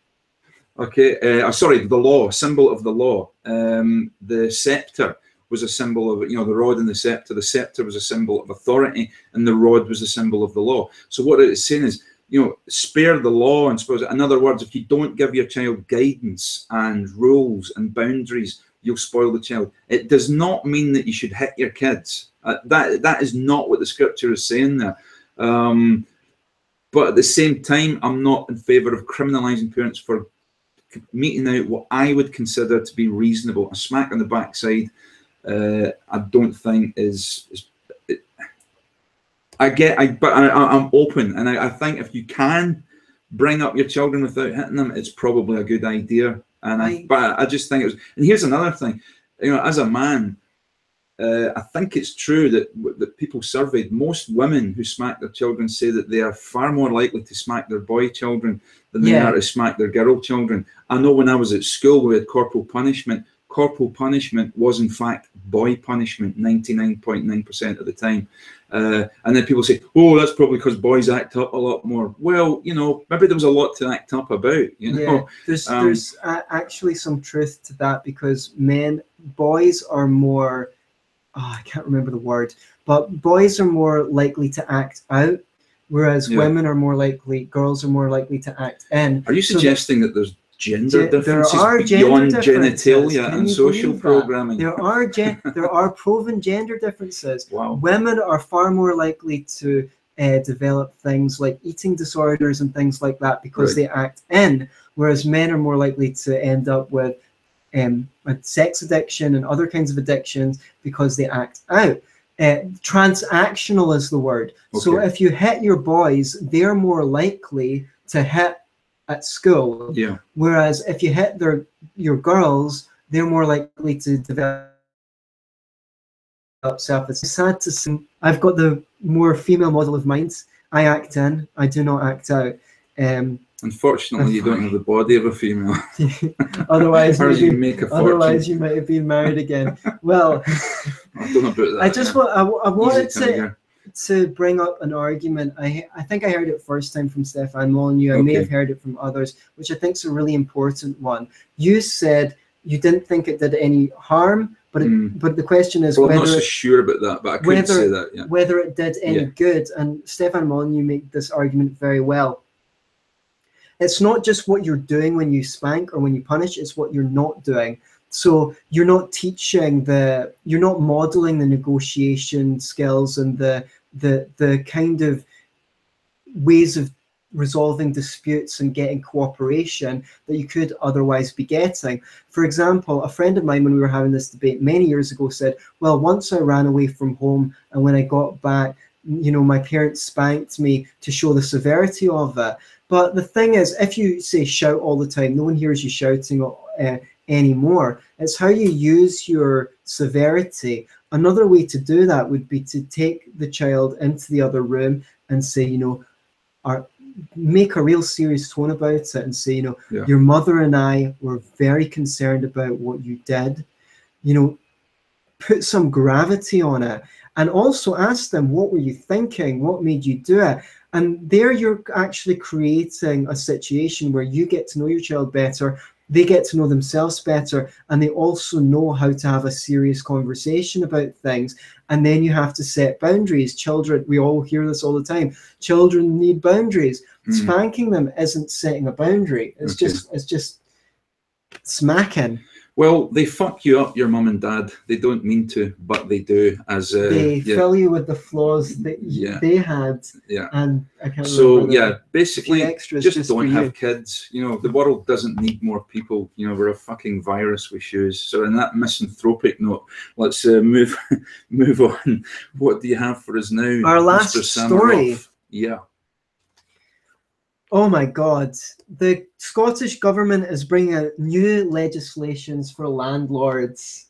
Okay, sorry, the law, symbol of the law. The scepter was a symbol of, you know, the rod and the scepter. The scepter was a symbol of authority, and the rod was a symbol of the law. So what it's saying is, you know, spare the law and suppose. In other words, if you don't give your child guidance and rules and boundaries, you'll spoil the child. It does not mean that you should hit your kids. That is not what the scripture is saying there. But at the same time, I'm not in favor of criminalizing parents for meting out what I would consider to be reasonable. A smack on the backside, I don't think is but I'm open, and I think if you can bring up your children without hitting them, it's probably a good idea. And but I just think it was. And here's another thing, you know, as a man, I think it's true that people surveyed, most women who smack their children say that they are far more likely to smack their boy children than they are to smack their girl children. I know when I was at school, we had corporal punishment. Corporal punishment was in fact boy punishment 99.9% of the time. And then people say, oh, that's probably because boys act up a lot more. Well, you know, maybe there was a lot to act up about, you know. There's actually some truth to that, because boys are more, I can't remember the word, but boys are more likely to act out, whereas women are more likely, girls are more likely to act in. Are you suggesting that there's gender differences beyond genitalia and social programming? There are proven gender differences. Wow. Women are far more likely to develop things like eating disorders and things like that because they act in, whereas men are more likely to end up with sex addiction and other kinds of addictions because they act out. Transactional is the word. Okay. So if you hit your boys, they're more likely to hit at school. Yeah. Whereas if you hit your girls, they're more likely to develop self-esteem. It's sad to say, I've got the more female model of mind. I act in, I do not act out. Unfortunately, you don't have the body of a female. Otherwise, you make a fortune. Otherwise, you might have been married again. Well, I don't know about that. I wanted to bring up an argument. I think I heard it first time from Stefan Molyneux. I may have heard it from others, which I think is a really important one. You said you didn't think it did any harm, but but the question is whether... I'm not so sure about that, but I couldn't say that. Yeah. Whether it did any good, and Stefan Molyneux made this argument very well. It's not just what you're doing when you spank or when you punish, it's what you're not doing. So you're not teaching you're not modeling the negotiation skills and the kind of ways of resolving disputes and getting cooperation that you could otherwise be getting. For example, a friend of mine, when we were having this debate many years ago, said, well, once I ran away from home, and when I got back, you know, my parents spanked me to show the severity of it. But the thing is, if you say shout all the time, no one hears you shouting anymore. It's how you use your severity. Another way to do that would be to take the child into the other room and say, you know, make a real serious tone about it and say, you know, your mother and I were very concerned about what you did. You know, put some gravity on it, and also ask them, what were you thinking? What made you do it? And there you're actually creating a situation where you get to know your child better, they get to know themselves better, and they also know how to have a serious conversation about things. And then you have to set boundaries. Children, we all hear this all the time, children need boundaries. Spanking them isn't setting a boundary. It's just smacking. Well, they fuck you up, your mum and dad. They don't mean to, but they do. They fill you with the flaws that they had. Yeah. And I can't basically, just don't have kids. You know, the world doesn't need more people. You know, we're a fucking virus with shoes. So on that misanthropic note, let's move on. What do you have for us now, our last Mr. story? Sammeroff? Yeah. Oh my God. The Scottish government is bringing out new legislations for landlords.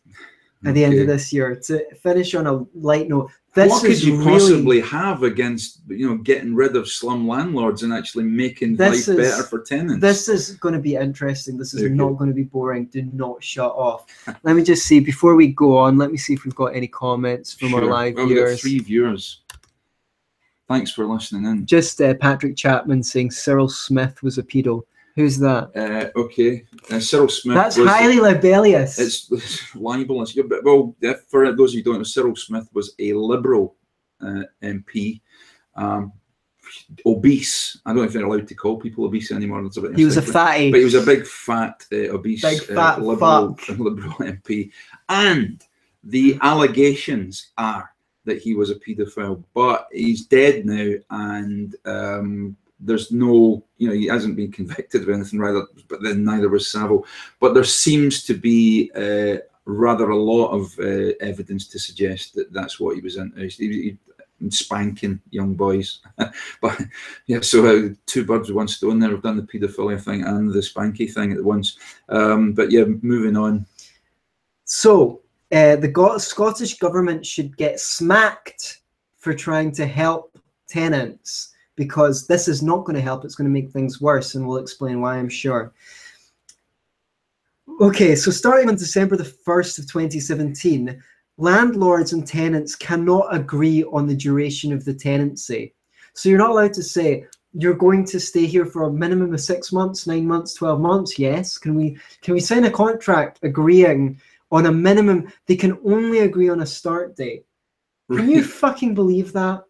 at the end of this year. To finish on a light note, what could you possibly have against, you know, getting rid of slum landlords and actually making life better for tenants? This is going to be interesting. This is not going to be boring. Do not shut off. Let me just see, before we go on, let me see if we've got any comments from our live viewers. We've got 3 viewers. Thanks for listening in. Just Patrick Chapman saying Cyril Smith was a pedo. Who's that? Okay, Cyril Smith. That's highly libellous. It's libelous. Yeah, but, well, for those of you who don't know, Cyril Smith was a Liberal MP, obese. I don't know if they're allowed to call people obese anymore. That's a bit he was a fatty. But he was a big, fat, obese, big, fat Liberal MP. And the allegations are that he was a paedophile, but he's dead now, and there's no, you know, he hasn't been convicted of anything, rather, but then neither was Savile. But there seems to be rather a lot of evidence to suggest that that's what he was into. He spanking young boys. But yeah, so 2 birds with 1 stone there. We've done the paedophilia thing and the spanky thing at once. But yeah, moving on. So the Scottish government should get smacked for trying to help tenants, because this is not going to help. It's going to make things worse, and we'll explain why, I'm sure. Okay, so starting on December the 1st of 2017, landlords and tenants cannot agree on the duration of the tenancy. So you're not allowed to say, you're going to stay here for a minimum of 6 months, 9 months, 12 months. Yes. Can we sign a contract agreeing on a minimum? They can only agree on a start date. Can you fucking believe that?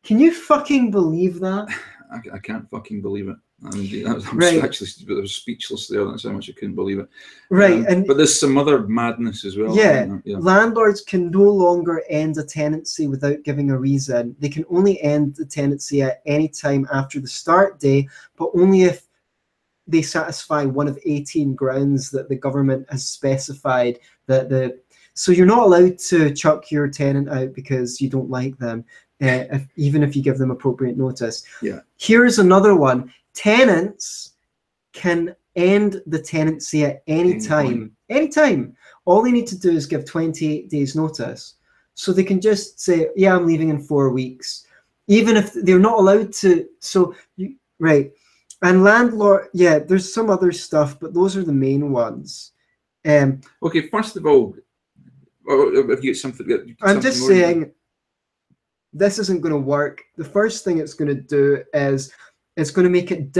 Can you fucking believe that? I can't fucking believe it. I mean, I'm actually I was speechless there. That's how much I couldn't believe it. Right. But there's some other madness as well. Yeah. Landlords can no longer end a tenancy without giving a reason. They can only end the tenancy at any time after the start day, but only if they satisfy one of 18 grounds that the government has specified. So you're not allowed to chuck your tenant out because you don't like them. Even if you give them appropriate notice. Yeah. Here's another one. Tenants can end the tenancy at any time. Anytime. All they need to do is give 28 days notice. So they can just say, yeah, I'm leaving in 4 weeks. Even if they're not allowed to. So, right. And landlord, yeah, there's some other stuff, but those are the main ones. Okay, first of all, if you get something... I'm just saying... This isn't going to work. The first thing it's going to do is it's going to make it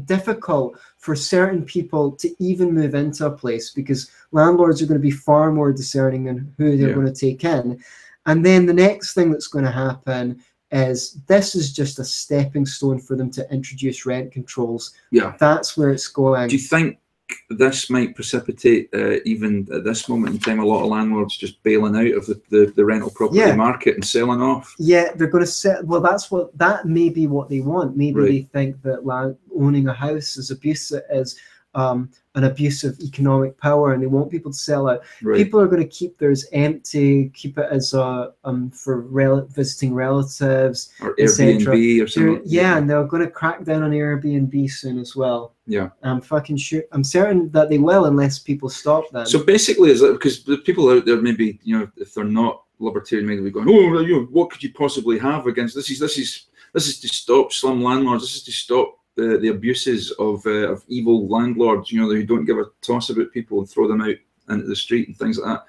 difficult for certain people to even move into a place, because landlords are going to be far more discerning in who they're going to take in. And then the next thing that's going to happen is this is just a stepping stone for them to introduce rent controls. Yeah. That's where it's going. Do you think this might precipitate, even at this moment in time, a lot of landlords just bailing out of the rental property market and selling off? Yeah, they're going to sell. Well, that may be what they want. Maybe they think that owning a house is an abuse of economic power, and they want people to sell out. People are going to keep theirs empty, keep it as for visiting relatives, or Airbnb or something. Yeah, and they're going to crack down on Airbnb soon as well. Yeah, I'm fucking sure. I'm certain that they will, unless people stop them. So basically, is that because the people out there, maybe, you know, if they're not libertarian, maybe be going, oh, you know, what could you possibly have against this? This is to stop slum landlords. This is to stop the abuses of evil landlords, you know, who don't give a toss about people and throw them out into the street and things like that.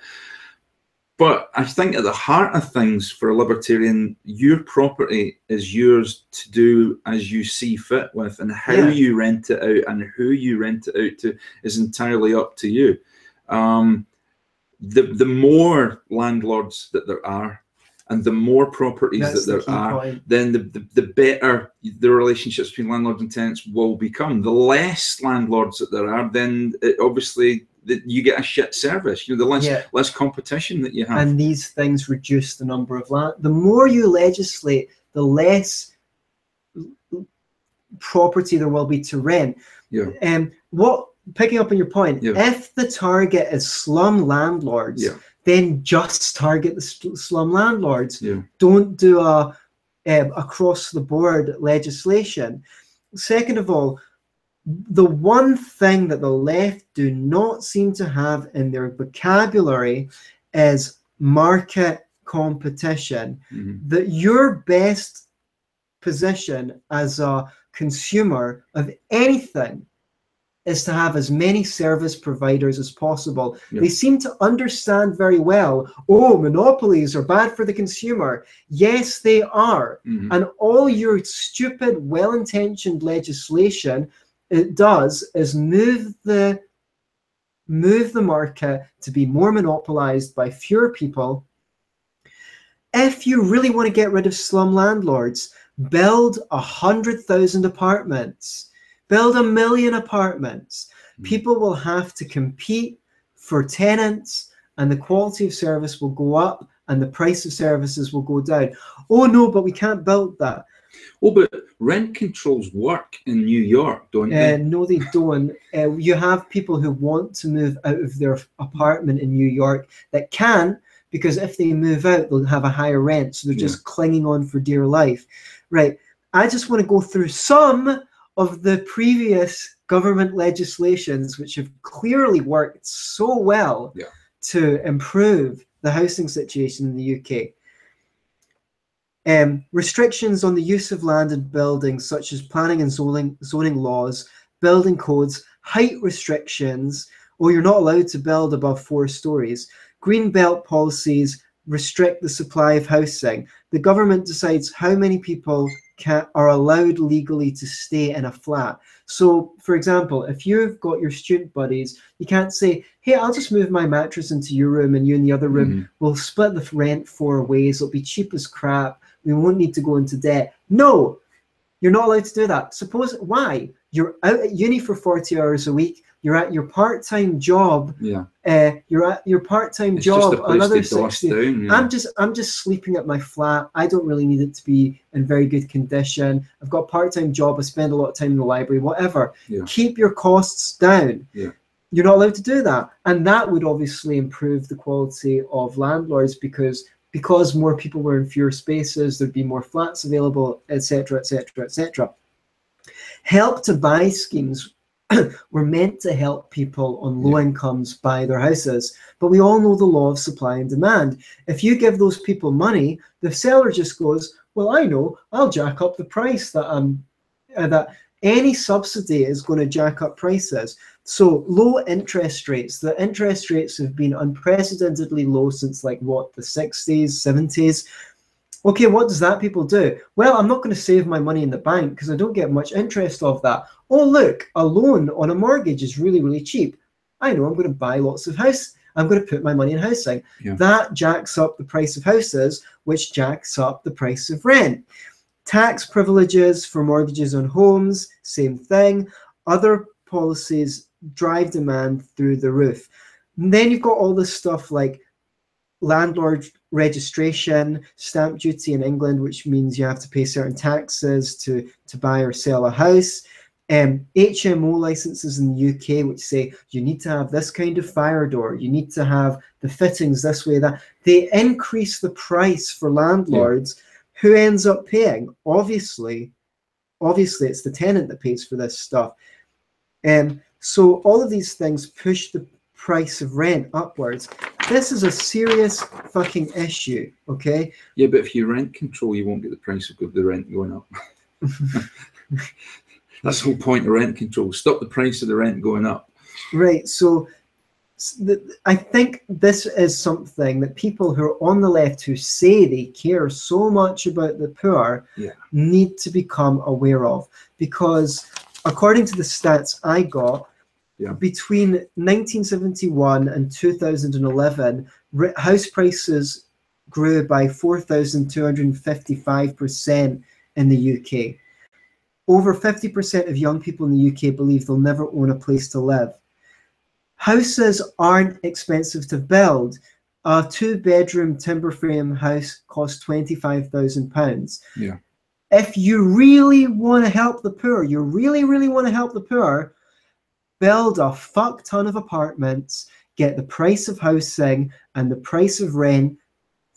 But I think at the heart of things, for a libertarian, your property is yours to do as you see fit with, and how you rent it out and who you rent it out to is entirely up to you. The more landlords that there are, and the more properties that there are, then the better the relationships between landlords and tenants will become. The less landlords that there are, then obviously you get a shit service. You know, the less competition that you have. And these things reduce the number of land. The more you legislate, the less property there will be to rent. Yeah. Picking up on your point, if the target is slum landlords, then just target the slum landlords. Don't do a across the board legislation. Second of all, the one thing that the left do not seem to have in their vocabulary is market competition. That your best position as a consumer of anything is to have as many service providers as possible. They seem to understand very well, oh, monopolies are bad for the consumer. Yes, they are. And all your stupid, well-intentioned legislation it does is move the market to be more monopolized by fewer people. If you really want to get rid of slum landlords, build 100,000 apartments, build 1 million apartments. People will have to compete for tenants, and the quality of service will go up and the price of services will go down. Oh no, but we can't build that. Oh, but rent controls work in New York, don't they? No, they don't. You have people who want to move out of their apartment in New York that can't, because if they move out, they'll have a higher rent. So they're just clinging on for dear life. Right. I just want to go through some of the previous government legislations which have clearly worked so well to improve the housing situation in the UK. Restrictions on the use of land and buildings, such as planning and zoning laws, building codes, height restrictions, or you're not allowed to build above 4 stories. Green belt policies restrict the supply of housing. The government decides how many people are allowed legally to stay in a flat. So, for example, if you've got your student buddies, you can't say, hey, I'll just move my mattress into your room and you in the other room. We'll split the rent 4 ways. It'll be cheap as crap. We won't need to go into debt. No, you're not allowed to do that. Suppose, why? You're out at uni for 40 hours a week. You're at your part-time job. You're at your part-time job. Another 60. I'm just sleeping at my flat. I don't really need it to be in very good condition. I've got a part-time job. I spend a lot of time in the library. Whatever. Keep your costs down. You're not allowed to do that, and that would obviously improve the quality of landlords because more people were in fewer spaces. There'd be more flats available, etc., etc., etc. Help to buy schemes were meant to help people on low incomes buy their houses. But we all know the law of supply and demand. If you give those people money, the seller just goes, well, I know, I'll jack up the price that any subsidy is going to jack up prices. So low interest rates, the interest rates have been unprecedentedly low since like what, the 60s, 70s. Okay, what does that people do? Well, I'm not going to save my money in the bank because I don't get much interest of that. Oh, look, a loan on a mortgage is really, really cheap. I know I'm going to buy lots of house. I'm going to put my money in housing. That jacks up the price of houses, which jacks up the price of rent. Tax privileges for mortgages on homes, same thing. Other policies drive demand through the roof. And then you've got all this stuff like landlord registration, stamp duty in England, which means you have to pay certain taxes to buy or sell a house. HMO licenses in the UK, which say you need to have this kind of fire door, you need to have the fittings this way, that. They increase the price for landlords. Who ends up paying? Obviously it's the tenant that pays for this stuff. So all of these things push the price of rent upwards. This is a serious fucking issue, okay? Yeah, but if you rent control, you won't get the price of the rent going up. That's the whole point of rent control. Stop the price of the rent going up. Right, so I think this is something that people who are on the left who say they care so much about the poor need to become aware of. Because according to the stats I got, between 1971 and 2011, house prices grew by 4,255% in the UK. Over 50% of young people in the UK believe they'll never own a place to live. Houses aren't expensive to build. A 2-bedroom timber frame house costs £25,000. If you really want to help the poor, you really, really want to help the poor, build a fuck ton of apartments, get the price of housing and the price of rent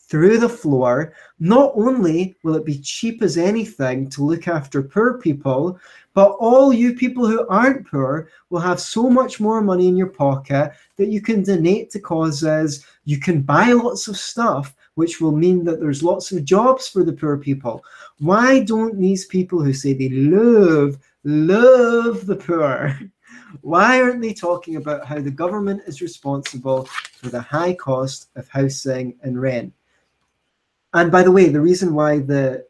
through the floor. Not only will it be cheap as anything to look after poor people, but all you people who aren't poor will have so much more money in your pocket that you can donate to causes. You can buy lots of stuff, which will mean that there's lots of jobs for the poor people. Why don't these people who say they love the poor, why aren't they talking about how the government is responsible for the high cost of housing and rent? And by the way, the reason why the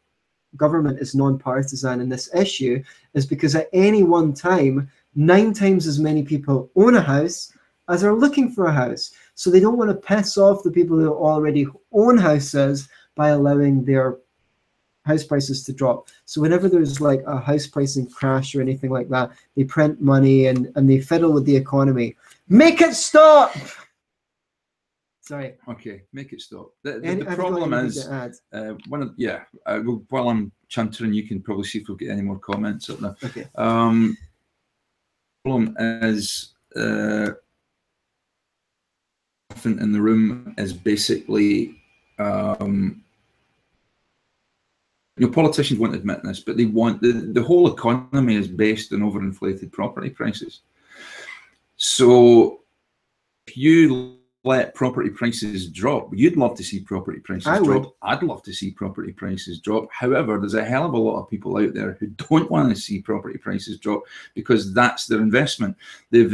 government is non-partisan in this issue is because at any one time, 9 times as many people own a house as are looking for a house. So they don't want to piss off the people who already own houses by allowing their house prices to drop. So whenever there's like a house pricing crash or anything like that, they print money and they fiddle with the economy. Make it stop! Sorry. Okay, make it stop. The problem is, while I'm chuntering, you can probably see if we'll get any more comments up there. Okay. Problem is, elephant in the room is basically, politicians won't admit this, but they want the whole economy is based on overinflated property prices. So if you let property prices drop, you'd love to see property prices drop. I'd love to see property prices drop. However, there's a hell of a lot of people out there who don't want to see property prices drop because that's their investment. They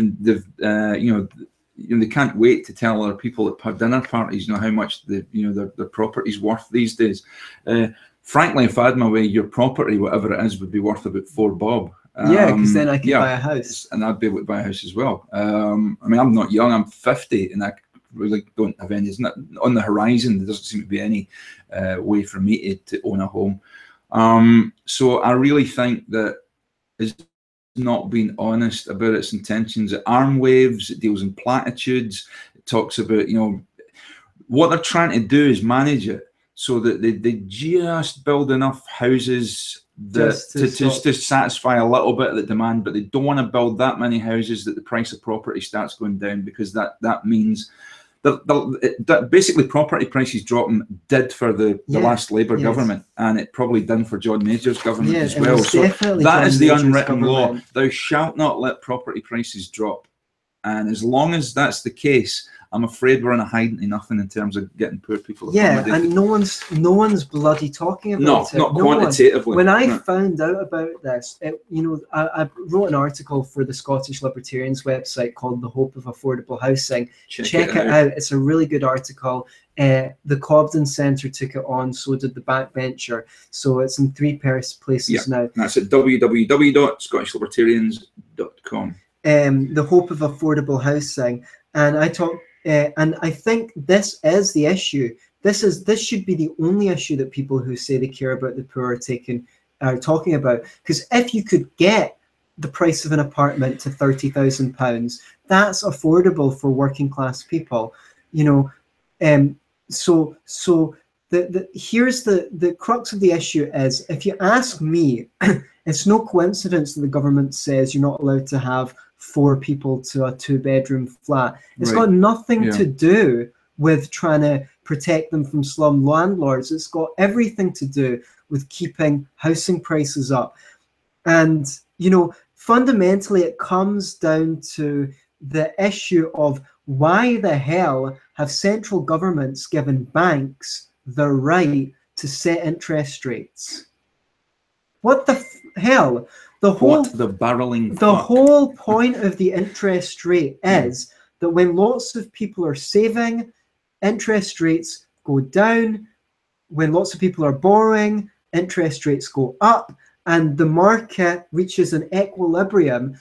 can't wait to tell other people at dinner parties, how much their property's worth these days. Frankly, if I had my way, your property, whatever it is, would be worth about $4 bob. Yeah, because then I could buy a house, and I'd be able to buy a house as well. I'm not young; I'm 50, and I really don't have any. It's not on the horizon. There doesn't seem to be any way for me to own a home. So I really think that it's not being honest about its intentions. It arm waves. It deals in platitudes. It talks about what they're trying to do is manage it so that they just build enough houses that just to satisfy a little bit of the demand, but they don't want to build that many houses that the price of property starts going down, because that means that basically property prices dropping did for the last Labour government, and it probably done for John Major's government as well. So that is the unwritten law. Thou shalt not let property prices drop. And as long as that's the case, I'm afraid we're in a hiding to nothing in terms of getting poor people. Yeah, and no one's bloody talking about it. Not quantitatively. When I found out about this, I wrote an article for the Scottish Libertarians website called "The Hope of Affordable Housing." Check it out. It's a really good article. The Cobden Centre took it on, so did the Backbencher. So it's in 3 places now. That's at www.scottishlibertarians.com. The Hope of Affordable Housing, and and I think this is the issue. This should be the only issue that people who say they care about the poor are talking about. Because if you could get the price of an apartment to £30,000, that's affordable for working class people. So here's the crux of the issue is, if you ask me, it's no coincidence that the government says you're not allowed to have 4 people to a 2-bedroom flat. It's got nothing to do with trying to protect them from slum landlords. It's got everything to do with keeping housing prices up. And, fundamentally it comes down to the issue of why the hell have central governments given banks the right to set interest rates? What the hell? The whole point of the interest rate is that when lots of people are saving, interest rates go down. When lots of people are borrowing, interest rates go up, and the market reaches an equilibrium.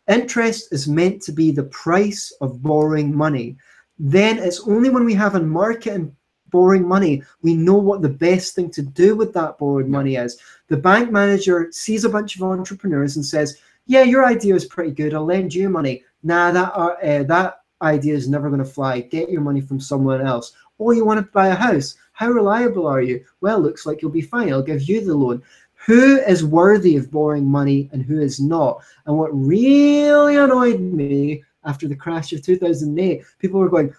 Interest is meant to be the price of borrowing money. Then it's only when we have a market and borrowing money we know what the best thing to do with that borrowed money is. The bank manager sees a bunch of entrepreneurs and says, yeah, your idea is pretty good, I'll lend you money. Nah, that idea is never going to fly. Get your money from someone else. Oh, you want to buy a house? How reliable are you? Well, looks like you'll be fine. I'll give you the loan. Who is worthy of borrowing money and who is not? And what really annoyed me after the crash of 2008, people were going,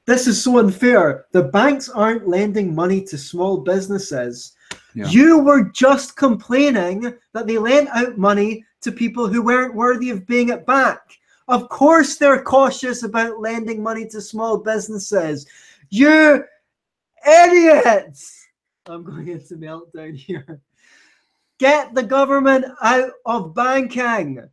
this is so unfair. The banks aren't lending money to small businesses. Yeah. You were just complaining that they lent out money to people who weren't worthy of paying it back. Of course they're cautious about lending money to small businesses. You idiots! I'm going into meltdown here. Get the government out of banking.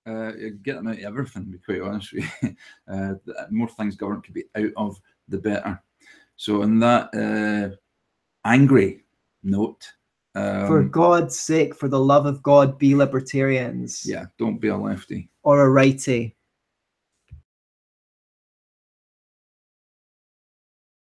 Get them out of everything, to be quite honest with you. The more things government could be out of, the better. So on that angry note, for God's sake, for the love of God, be libertarians. Yeah, don't be a lefty. Or a righty.